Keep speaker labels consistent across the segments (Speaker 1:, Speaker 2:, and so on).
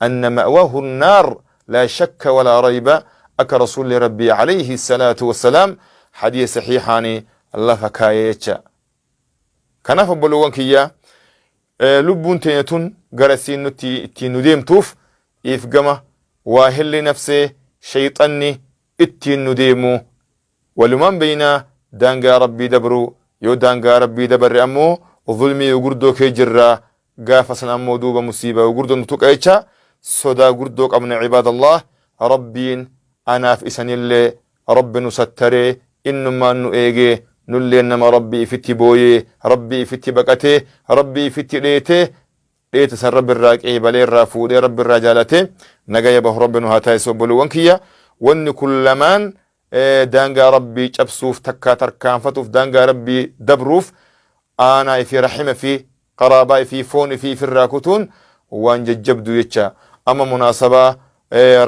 Speaker 1: أن مأواه النار لا شك ولا ريب. أك رسول ربي عليه الصلاة والسلام حديث صحيحاني الله فكايتش كان فبلوان كيا لبون تينتون غرسين تينو ديمتوف إفقما واهل نفسه شيطاني اتينو ديمو ولمن بينا دانغا ربي دبرو يو دانغا ربي دبر أمو ظلمي وقردو كجرة قافصنا أمو دوبا مصيبة وقردو نتوك ايشا صدا قردوك أمن عباد الله ربين أنا في إسان اللي رب نستري إنما أنو إيجي نولي إنما ربي فتي بوي ربي فتي بكتي ربي فتي ليته سن رب الراكعي بلي الرافودي رب الرجالته نجايا به رب نهاتاي سبلو وانكيا ون كلمان دانغا ربي جبسوف تكا تركان فتوف دانغا ربي دبروف أنا في رحمة في قرابة في فون في الراكوتون وان جبدو يتشا أما مناسبة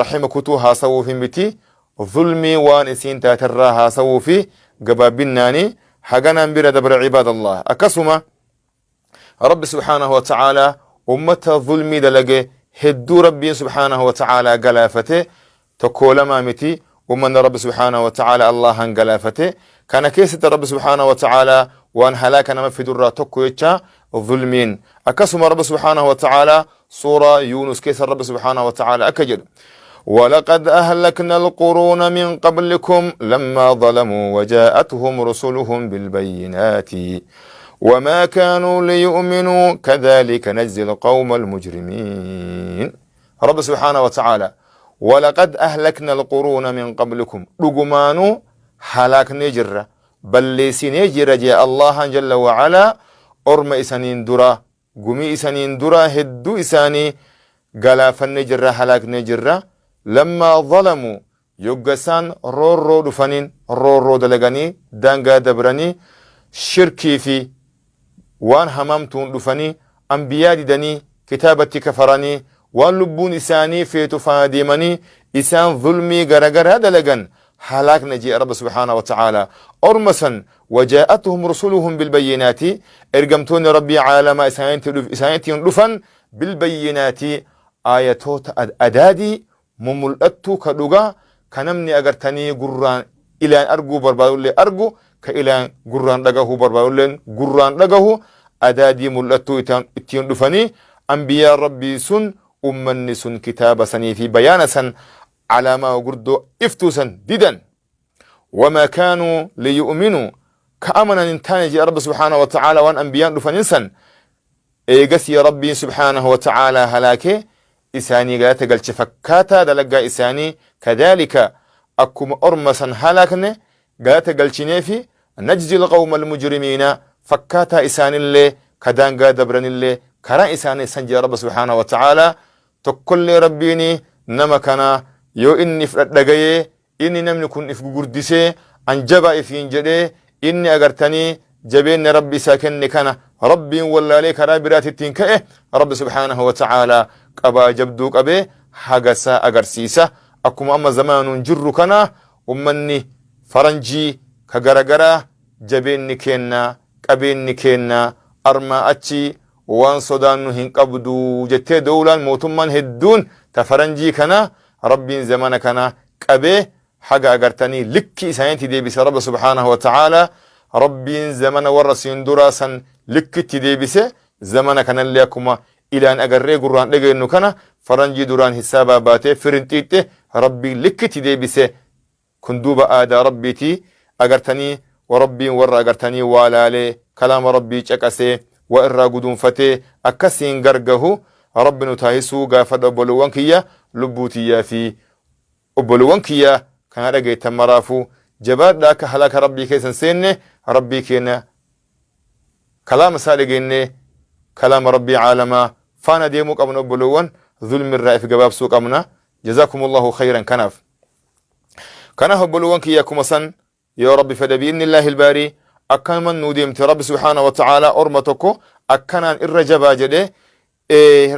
Speaker 1: رحمة كتو هاسو في متي ظلمي وان اسين تاترا هاسو في قبابناني حقنا نبير دبر عباد الله أكسما رب سبحانه وتعالى أمة ظلمي دلقي هدو ربي سبحانه وتعالى قلافته تقول ما متي ومن رب سبحانه وتعالى الله قلافته كان كيسة رب سبحانه وتعالى وان هلاكنا ما في درة تقويتشا ظلمين أكسما رب سبحانه وتعالى سورة يونس كيس رب سبحانه وتعالى أكجد ولقد أهلكنا القرون من قبلكم لما ظلموا وجاءتهم رسلهم بالبينات وما كانوا ليؤمنوا كذلك نجزي القوم المجرمين. رب سبحانه وتعالى ولقد أهلكنا القرون من قبلكم لقمانو حلاك نجر بل ليس نجر جاء الله جل وعلا أرم إسانين درا قمي إسانين درا هدو إساني قلاف النجر حلاك نجر لما ظلموا يقسان رو دفنين رو دلغاني دانغا دبراني شركي في وان هممتون دفني أنبياء دني كتابتي كفراني وان لبون إساني في تفاديمني إسان ظلمي غرغر هذا لغن حلاك نجي رب سبحانه وتعالى أرمسا وجاءتهم رسلهم بالبينات إرقمتون ربي عالم إسانتي دفن بالبينات آياتوت أدادي مملأتو كدوغا كنمني أغرتني قران إلى أرجو برباو اللي أرجو كإلى قران لقاه برباو اللي قران لقاه أدادي ملأتو اتيون دفني أنبياء ربي سن أمني سن كتاب سني في بيان سن على ما قردو افتو سن ديدا وما كانوا ليؤمنوا كأمنا ننتاني رب سبحانه وتعالى وان أنبياء دفنين سن إيقسي ربي سبحانه وتعالى هلاكي إساني قالت قلت فكاتا دلقا إساني كذلك أكم أرمسا هلاكني قالت قلت نيفي نجزي القوم المجرمين فكاتا إساني اللي كدانقا دبرن اللي كرا إساني سنجي رب سبحانه وتعالى تقول ربيني نمكنا يو إني فردقاي إني نمني كن إفقردسي أنجبا إفين جدي إني أغرتني جبين ربي ساكني كان ربي ولا ليك رابرات التنكئه رب سبحانه وتعالى قبا جبدوك أبي حقسا أغرسيسا أكم أما زمان جر كنا أمني فرنجي كغرغرا جبين كينا قبين كينا أرما أتشي وان صدان هنقبدو جتة دولا موتمان هدون تفرنجي كنا ربي زمان كنا قبي حق أغرتني لكي ساينتي دي بس رب سبحانه وتعالى ربي زمان ورسين دراسا لكي دي بس زمان كنا اللي أكما إلى أن أقرر قرآن لقى إنه كان فرنجي دوران حسابا باته فرنتيته ربي لكتي دي بسه كندوبا آدا ربي تي أقرتني وربي ورا أقرتني والالي كلام ربي چكسي وإرى قدون فتي أكسين قرقه رب نتايسو قافد أبولوانكيا لبوتيا في أبولوانكيا كان رقي تمرافو جباد لك هلاك ربي كيسن سيني ربي كينا كلام سالقيني كلام ربي عالما فانا ديموك أبن أبلوان ظلم الرأي في قباب سوق أمنا جزاكم الله خيرا كناف أبلوان كي يكم سن يا ربي فدا بإذن الله الباري أكن من نوديمت رب سبحانه وتعالى أرمتكو أكنان الرجبا جده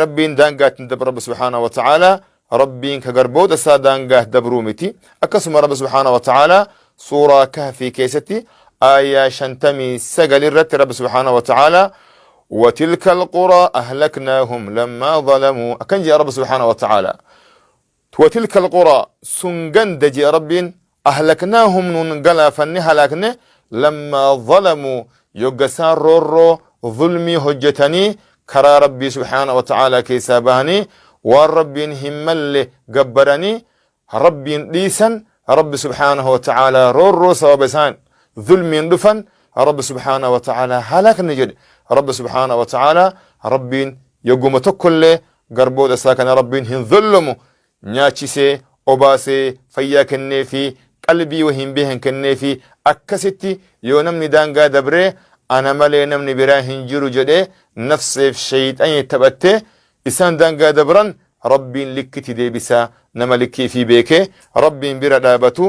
Speaker 1: ربين دانقات ندب رب سبحانه وتعالى ربين كقربود أسا دانقات دبرومتي أكسم رب سبحانه وتعالى سورة كهفي كيستي آية شنتمي سقل الرت رب سبحانه وتعالى وتلك القرى أهلكناهم لما ظلموا أكنج يا رب سبحانه وتعالى وتلك القرى سنجن دجي رب أهلكناهم ننقلا فني هلاكني لما ظلموا يقسان رورو ظلمي هجتني كرا ربي سبحانه وتعالى كيساباني والرب همل قبرني ربي ليسا رب سبحانه وتعالى رورو سوابسان ظلمي دفن رب سبحانه وتعالى هلاك نجد رب سبحانه وتعالى ربي يقوم تكل قربود أساكن ربي هن نياتشيسي أوباسي فيا كنيفي قلبي وهم بهن كنيفي أكستي يو نمني دانقا دبري أنا مالي نمني براهن جيرو جدي نفسي في شيء أن يتبتي إسان دانقا دبران ربي لكتي دي بسا نما لكي في بيكي ربي برا دابتو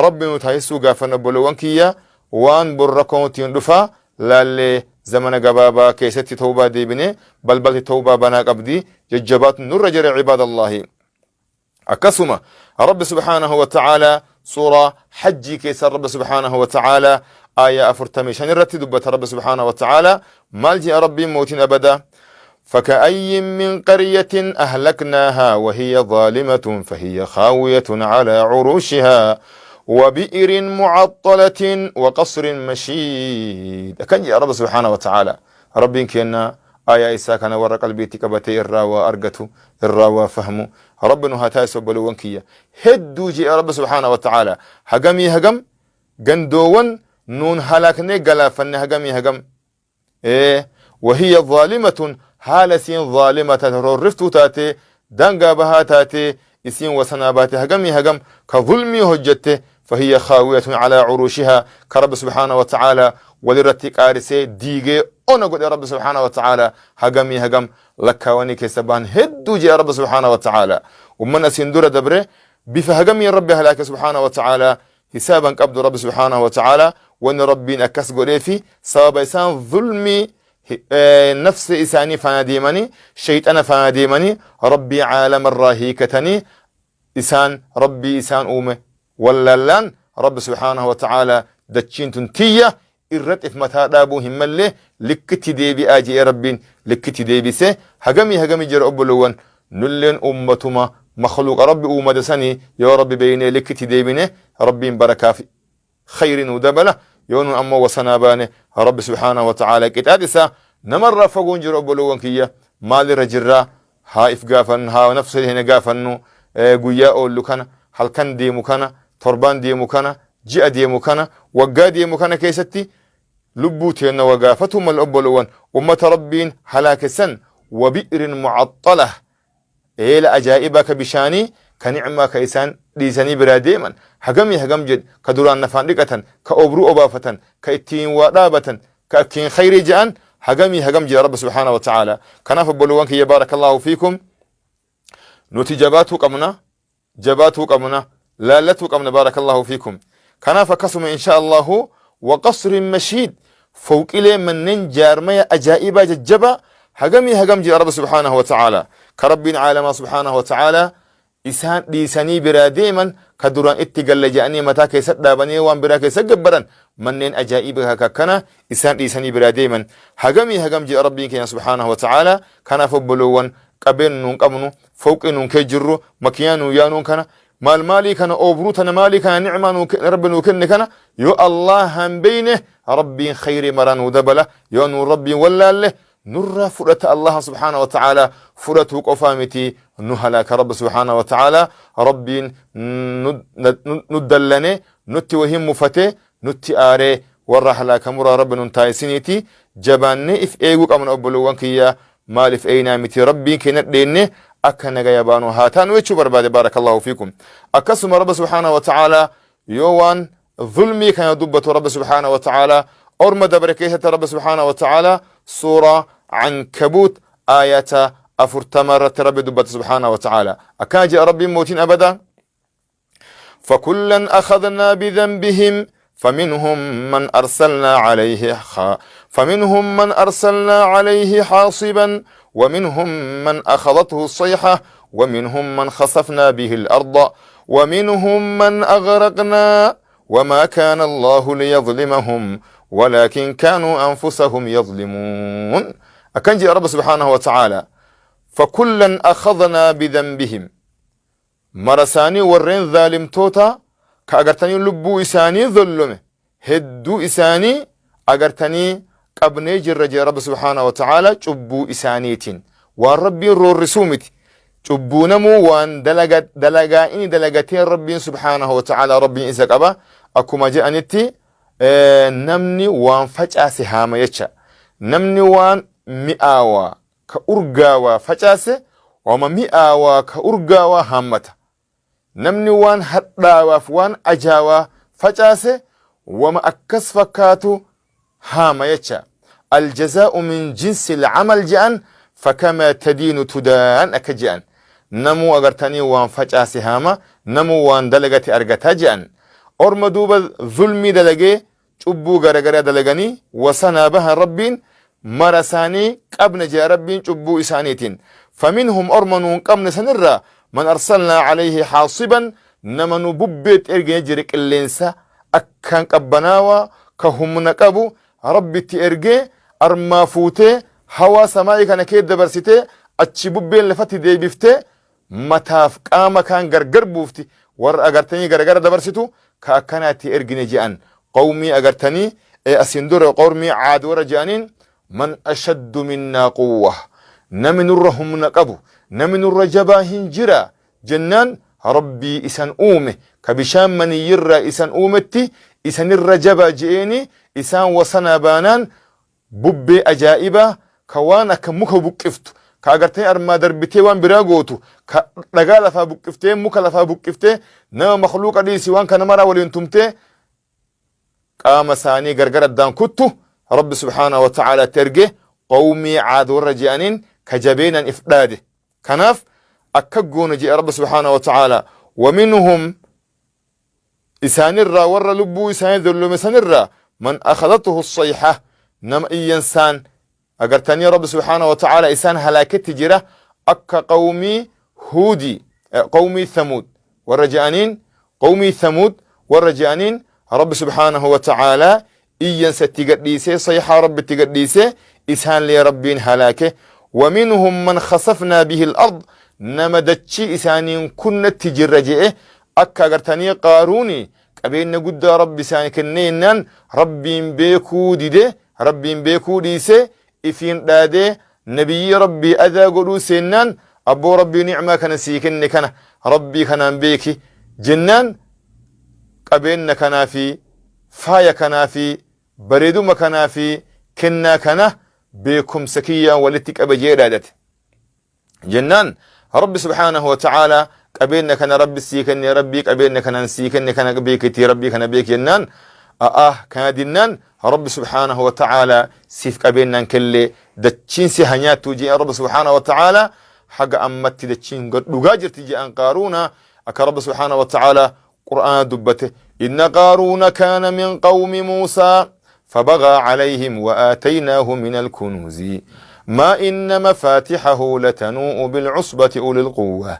Speaker 1: ربي متحيسو غافن بلوانكيا وان بركون تندفا لالي زمن قبابا كيستي توبا دي بني بلبلتي توبا بنا قبدي ججبات نور جري عباد الله أكسما رب سبحانه وتعالى سورة حجي كيسر رب سبحانه وتعالى آية أفرتمي شان الرتي دبت رب سبحانه وتعالى مالجي ربي موت أبدا فكأي من قرية أهلكناها وهي ظالمة فهي خاوية على عروشها وبئر معطلة وقصر مشيد أكن يا رب سبحانه وتعالى ربي كنا آية إسا كان ورق البيت كبتي الراوى أرقته الراوى فهمه ربنا هاتاي سبلو وانكية هدو جي رب سبحانه وتعالى هقمي هقم قندوون نون هلاكني قلا فن هقمي هقم إيه وهي ظالمة هالسين ظالمة رفتو تاتي دنقا بها تاتي اسين وسناباتي هقمي هقم كظلمي هجته فهي خاوية على عروشها كرب سبحانه وتعالى ولرتك آرسي ديجي أنا قد يا رب سبحانه وتعالى هقمي هقم لكواني كسبان هدو جي رب سبحانه وتعالى ومن أسندور دبره بفهقمي ربي هلاك سبحانه وتعالى حسابا قبض رب سبحانه وتعالى وأن ربي أكس قريفي سبب إسان ظلمي نفس إساني فناديمني شيطان فناديمني ربي عالم الراهيكتني إسان ربي إسان أومه وللان رب سبحانه وتعالى دتشين تنتية إرت إثمتها دابو همالي لكتي ديبي آجي ربين لكتي ديبي سي هقمي جر أبلوان نلين أمتما مخلوق ربي أمدساني يا ربي بيني لكتي ديبيني ربين بركافي خير ودبله يونو أما وسناباني رب سبحانه وتعالى كتادسا نمر فقون جر أبلوان كيا مالي رجرا ها إفقافن ها نفسه هنا قافنو قويا أولو كان هل كان ديمو كان تربان ديمو كان جاء ديمو كان وقا ديمو كان كيستي لبوتين وقافتهم الأبلوان أمة ربين هلاك سن وبئر معطلة إلى أجائبك بشاني كنعمة كيسان ليساني براديما هقم جد كدوران نفان لقة كأبرو أبافة كإتين ورابة كأكين خيري جان هقم جد رب سبحانه وتعالى كناف بلوانك يبارك الله فيكم نوتي جباتو قمنا لالتو قمنا بارك الله فيكم كناف قسم إن شاء الله وقصر مشيد فوق إلي من ننجار ميا أجائبا ججبا هقم جد رب سبحانه وتعالى كربين عالم سبحانه وتعالى إسان ليساني براديما كدوران اتقال لجاني متى كيسد دابني وان برا كيسد قبران منين أجائبها ككنا إسان ليساني براديما هقم جي ربي كنا سبحانه وتعالى كان فبلوان قبين نون قمنو فوق نون كيجرو مكيانو يانون كنا مالي كان أوبروتنا مالي كان نعمان رب نوكن كنا يو الله هم بينه ربي خير مران ودبله يو نور ربي ولا له نور فرة الله سبحانه وتعالى فرة قفامتي نهلاك رب سبحانه وتعالى ربي ندلني نتي وهم مفتي نتي آري ورحلاك مرا رب ننتايسينيتي جباني إف إيقوك أمن أبلوان كيا مال إف إينامتي ربي كينت ديني أكنا غيبانو هاتان ويتشو بربادي بارك الله فيكم أكسم رب سبحانه وتعالى يوان ظلمي كان يدبت رب سبحانه وتعالى أرمد بركيسة رب سبحانه وتعالى سورة عنكبوت آية أفرتمرت رب دبت سبحانه وتعالى أكاجي ربي موتين أبدا فكلا أخذنا بذنبهم فمنهم من أرسلنا عليه حاصبا ومنهم من أخذته الصيحة ومنهم من خسفنا به الأرض ومنهم من أغرقنا وما كان الله ليظلمهم ولكن كانوا أنفسهم يظلمون أكنجي رب سبحانه وتعالى فكلا أخذنا بذنبهم مرساني ورين ظالم توتا كأغرتني لبو إساني ظلمه هدو إساني أغرتني قبني جرجي رب سبحانه وتعالى جبو إسانيتين والربي الرور رسومتي جبو نمو وان دلقا إني دلقتين ربي سبحانه وتعالى ربي إساق أبا أكما جاءنتي نمني وان فجأة سهامة يتشا نمني وان مئاوا كأرقاوا فجأة وما مئاوا كأرقاوا هامتا نمني وان حداوا فوان أجاوا فجأة وما أكس فكاتو هاما يتشا الجزاء من جنس العمل جأن فكما تدين تدان أكجأن نمو أغرتني وان فجأة هاما نمو وان دلغتي أرغتا جأن أرم دوبا ظلمي دلغي چبو غرغرا دلغني وسنا بها ربين مرساني قبن جا ربين چبو إسانيتين فمنهم أرمنون قبن سنرى من أرسلنا عليه حاصبا نمنو ببت إرغي جرق اللينسا أكان قبناوا كهم نقبو ربي تئرغي أرما فوتي هوا سماي كان كيد دبرسيتي أتشي ببين لفتي دي بفتي متاف قاما كان غرغر بوفتي ور أغرتني غرغر دبرسيتو كأكناتي إرغي نجيان قومي أغرتني أسندور قومي عاد ورجانين من أشد منا قوة نمن الرهم نقبو نمن الرجبا هنجرا جنان ربي إسان أومه كبشام من يرى إسان أومتي إسان الرجبا جئيني إسان وصنا بانان ببي أجائبا كوانا كمكو بكفتو كاغرتي أرما دربتي وان براغوتو كرقال فا بكفتي مكلا فا بكفتي نما مخلوق دي سيوان كنمرا ولينتمتي قام ساني غرغر الدان كتو رب سبحانه وتعالى ترجه قومي عاد ورجانين كجبينا إفداده كناف أكقون جي رب سبحانه وتعالى ومنهم إسان الرا ور لبو إسان ذلو مسان الرا من أخذته الصيحة نم إنسان أقرتني رب سبحانه وتعالى إسان هلاكت تجرة أكا قومي هودي قومي ثمود ورجانين قومي ثمود ورجانين رب سبحانه وتعالى إيان ستقديسي صيحة رب تقديسي إسان لي ربين هلاكه ومنهم من خسفنا به الأرض نمدتشي إسانين كنا تجرجئه أكا قرتني قاروني كبين قد رب ساني كنينان ربين بيكو ديده ربين بيكو ديسي إفين داده نبي ربي أذا قلو سنان أبو ربي نعمة كان سيكن كان ربي كان بيكي جنان قبين كان في فايا كان في بريدو ما كان في كنا كان بكم سكيا ولتك أبجيرادت جنان رب سبحانه وتعالى قبين كان ربي سيكن ربي قبين كان سيكن كان بيكتي ربي كان بيك جنان كان دينان رب سبحانه وتعالى سيف قبيننا كل دتشين سهنيات توجي رب سبحانه وتعالى حق أمت دتشين لغاجر تجي أن قارونا أك رب سبحانه وتعالى قرآن دبته إن قارون كان من قوم موسى فبغى عليهم وآتيناه من الكنوز ما إن مفاتحه لتنوء بالعصبة أولي القوة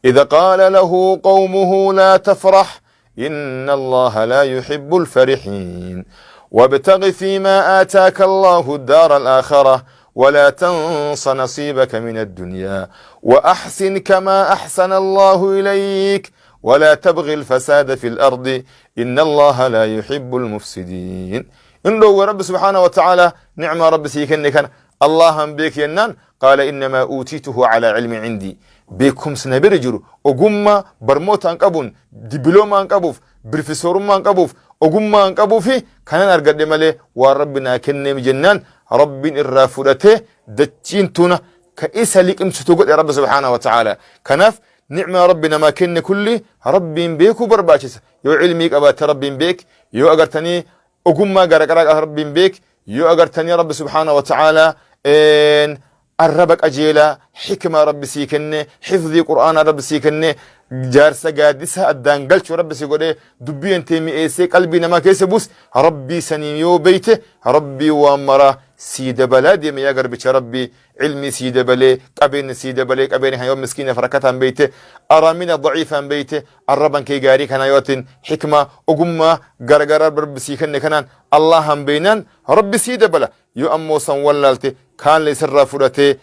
Speaker 1: إذا قال له قومه لا تفرح إن الله لا يحب الفرحين وابتغ فيما آتاك الله الدار الآخرة ولا تنص نصيبك من الدنيا وأحسن كما أحسن الله إليك ولا تبغي الفساد في الأرض إن الله لا يحب المفسدين إن لو رب سبحانه وتعالى نعم رب سيكن كان الله بك ينان قال إنما أوتيته على علم عندي بكم سنبرجر أقوم برموت أنقبون دبلوم أنقبوف بروفيسور أنقبوف أقوم أنقبوفي كان أرقد ملي وربنا كنم جنان رب الرافلته دتين تونا كإسا لك امستوقت يا رب سبحانه وتعالى كناف نعم ربنا ما كن كلي رب بيك وبرباشس يو علميك أبات رب بيك يو أقرتني أقوم قرق رب بيك يو أقرتني رب سبحانه وتعالى إن الربك أجيلا حكمة رب سيكني حفظي قرآن رب سيكني جارسة قادسة الدانقلش رب سيقولي دبي انتمي ايسي قلبي نما كيسبوس ربي سنيميو بيته ربي وامرا سيد بلادي ما يقرب ربي علمي سيد بلي قبين سيد بلي قبين هيوم مسكين فركتها بيته أرامين ضعيفا بيته الربا كي جاري كان يوتن حكمة أقوم غرغر برب سيكن كنان الله هم بينان ربي سيد بلا يؤمو سنولالتي كان لسر فرته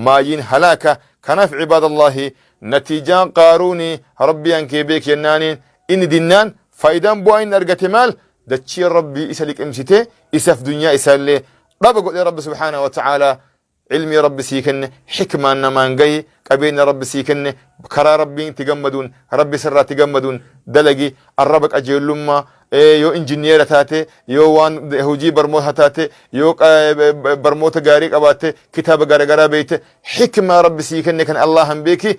Speaker 1: ماين هلاكا كان في عباد الله نتيجة قاروني ربي أنكي بيك ينانين إن دينان فايدان بوين أرغتي مال دتشي ربي إسالك امسيته إساف دنيا إسالي رب قول رب سبحانه وتعالى علمي رب سيكن حكمة نمانجي قبين رب سيكن كرا ربي تجمدون ربي سرا تجمدون دلقي الربك أجيل لما يو انجينير تاتي يو وان هوجي برموت تاتي يو برموت غاريك أباتي كتاب غارغارا بيت حكمة رب سيكن كان الله هم بيكي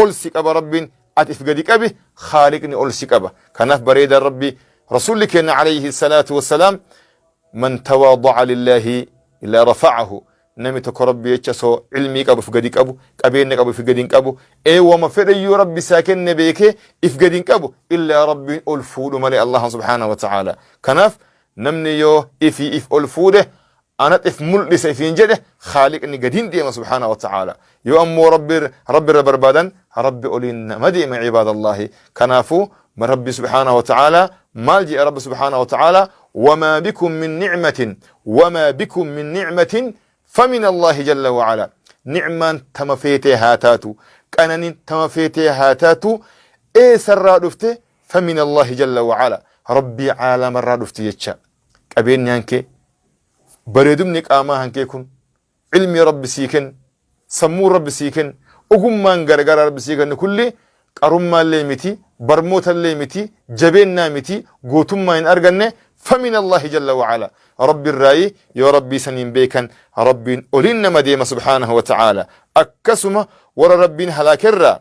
Speaker 1: ألسك أبا رب أتف قديك أبي خالقني ألسك أبا كناف بريد ربي رسولك عليه الصلاة والسلام من تواضع لله إلا رفعه نمي تكربي يتشسو علميك أبو فقديك أبو قبينك أبو فقدينك أبو وما فريو ربي ساكن نبيك إفقدينك أبو إلا ربي ألفود ملي الله سبحانه وتعالى كناف نمني يو إف ألفوده أنا إف ملس إفين جده خالق إني قدين ديما سبحانه وتعالى يو أمو ربي ربادا ربي أولين مديم عباد الله كنافو من ربي سبحانه وتعالى مالجي رب سبحانه وتعالى وما بكم من نعمة فمن الله جل وعلا نعمان تمفيتي هاتاتو كانني تمفيتي هاتاتو سر رفته فمن الله جل وعلا ربي عالم الرادفت يتشا قبين يانكي بريدمنك آما هنكي كن علمي رب سيكن سمو رب سيكن أقمان غرغر رب سيكن كل قرما اللي متي برموت اللي متي جبيننا متي قوتما إن أرغن فمن الله جل وعلا ربي الرأي يا ربي سنين بيكن ربي أولين مديم سبحانه وتعالى أكسم ور ربي هلاك الرا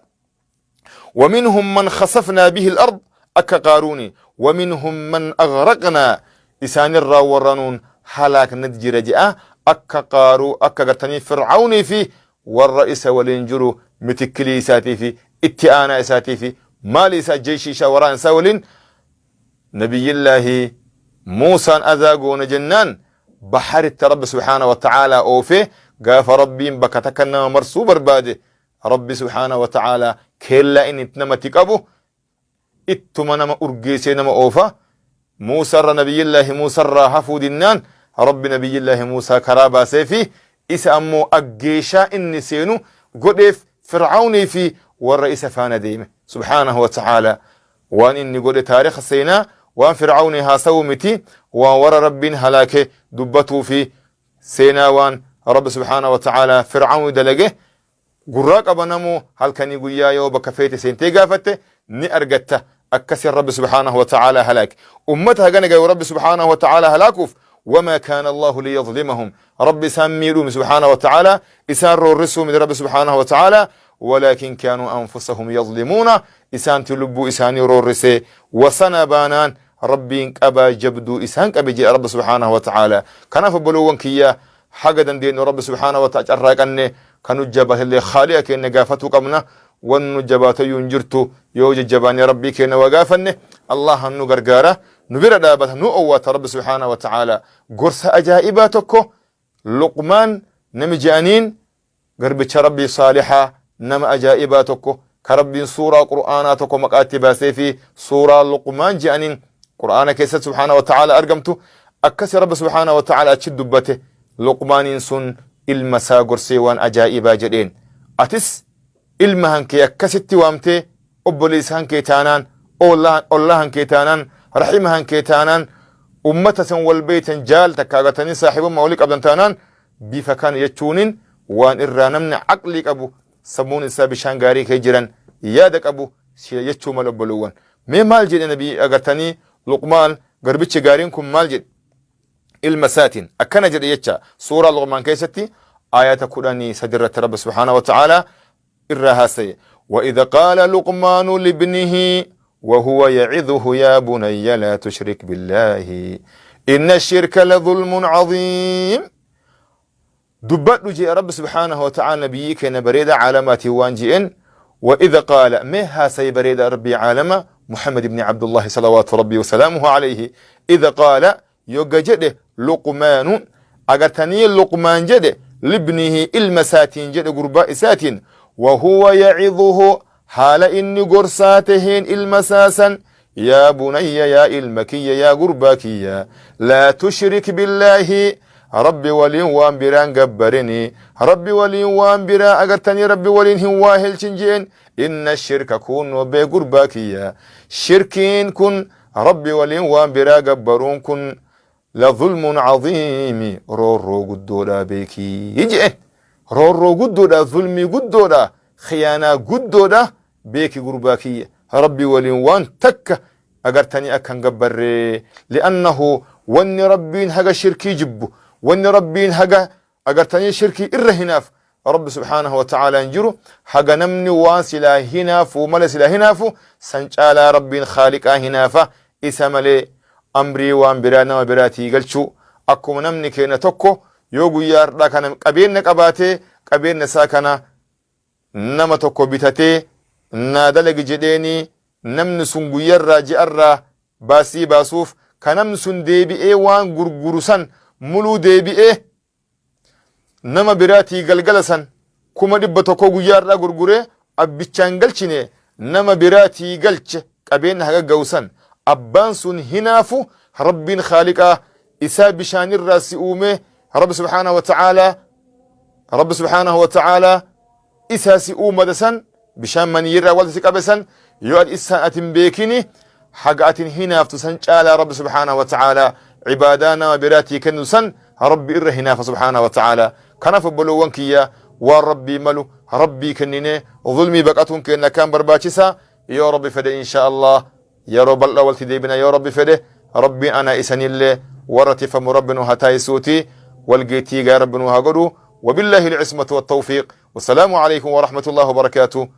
Speaker 1: ومنهم من خسفنا به الأرض أكا قاروني ومنهم من أغرقنا إسان الرا ورنون هلاك ندجر جاء أكا قارو أكا قرتني فرعوني فيه والرئيس والإنجرو متكليساتي فيه اتئانا إساتي فيه مالي جيشي شاوران ساولين نبي الله موسى أذاقون جنان بحر رب سبحانه وتعالى أوفي قاف ربي بكتكنا مرسو برباده ربي سبحانه وتعالى كلا إن اتنمتك أبو اتمنى ما أرقيسي نما أوفا موسى نبي الله موسى حفو دنان رب نبي الله موسى كرابا سيفي إسا أمو أقيشا إني سينو قدف فرعوني في والرئيس فانا ديمه سبحانه وتعالى وان إني قد تاريخ السينا وان فرعوني هاسو متي وور رب هلاك دبتو في سينا وان رب سبحانه وتعالى فرعون دلقه قراق أبنمو هل كان يقول يا يو بكفيت سينتي قافته ني أرقته أكسر رب سبحانه وتعالى هلاك أمتها قنقوا رب سبحانه وتعالى هلاكوف وما كان الله ليظلمهم رب ساميرهم سبحانه وتعالى إسان الرسو من رب سبحانه وتعالى ولكن كانوا أنفسهم يظلمون إسان تلبو إسان رورسي وسنبانان ربي أبا جبدو إسان أبي رب سبحانه وتعالى كان فبلوان كيا حقا دين رب سبحانه وتعالى أني كانوا جبه اللي خاليك إن قافتو قمنا والنجبات ينجرتو يوجد جباني ربي كين وقافني الله أنو قرقارة نبير دابت نو أوات رب سبحانه وتعالى قرص أجائباتكو لقمان نمجانين قربت ربي صالحة نما أجائباتكو كربي سورة قرآناتكو مقاتبا سيفي سورة لقمان جانين قرآن كيسة سبحانه وتعالى أرقمتو أكسي رب سبحانه وتعالى أتشد دبته لقمان سن المسا قرسي وان أجائبا جدين أتس المهنكي أكسيتي وامتي أبوليس هنكي تانان الله هنكي تانان رحيم هنكي تانان أمتا والبيت جال تكاغتني صاحب موليك أبدان تانان بفكان يتشونين وان إرانمن عقليك أبو سمون إسا بشانغاري كيجران يادك أبو يتشو مال أبولوان مي مال جد نبي أغتني لقمان غربتش غارينكم مال جد المساتين أكنا جد يتشا سورة لقمان كيستي آيات قرآني سدرة رب سبحانه وتعالى إرها سي وإذا قال لقمان لابنه وهو يعظه يا بني لا تشرك بالله إن الشرك لظلم عظيم دبت لجي رب سبحانه وتعالى نبيك نبريد علامات وانجئن وإذا قال مها سيبريد ربي عالم محمد بن عبد الله صلوات ربي وسلامه عليه إذا قال يوجد لقمان أغتني لقمان جد لابنه المساتين جد قرباء ساتين وهو يعظه حال إني قرساتهن المساسا يا بني يا المكي يا قرباكي لا تشرك بالله ربي ولي وانبران قبرني ربي ولي وانبرا أغتني ربي ولي هواهل شنجين إن الشرك كون وبي قرباكي شركين كن ربي ولي وانبرا قبرون كن لظلم عظيم رورو قدودا بيكي يجي رورو قدودا ظلمي قدودا خيانة قدودا بيكي قرباكي ربي ولي وان تك أغرتني أكن قبر لأنه واني ربين هقا شركي جبو واني ربين هقا أغرتني شركي إرهناف رب سبحانه وتعالى انجرو هقا نمني واسلا هناف وملسلا هناف سنجالا ربين خالقا هنافا إساملي أمري وان برانا وبراتي قلشو أكو نمني كينا توكو يوغو ياردا كان قبين قباتي قبين ساكنا نما توكو بيتاتي نادلق جديني نمن سنغو يرى جئرى باسي باسوف كنم سن ديبئي وان غرغرسان ملو ديبئي نما براتي قلقلسان كما دب توكو ياردا غرغري أبيچان قلچني نما براتي قلچ قبين هقا قوسان أبان سن هنافو رب خالقا إسا بشان الراس أومي رب سبحانه وتعالى إسا سي أومدسان بشان من يرى والدسي قبسان يؤد إسا أتن بيكيني حقات هناف سن على رب سبحانه وتعالى عبادانا وبراتي كنسن ربي إره هناف سبحانه وتعالى كنف بلوانكيا وربي ملو ربي كنيني ظلمي بقاتون كأننا كان برباتشسا يا ربي فدي إن شاء الله يا رب الله والتديبنا يا ربي فده ربي أنا إساني الله ورتف مربنا هتاي سوتي والقيتي يا ربنا هقولوا وبالله العصمة والتوفيق والسلام عليكم ورحمة الله وبركاته.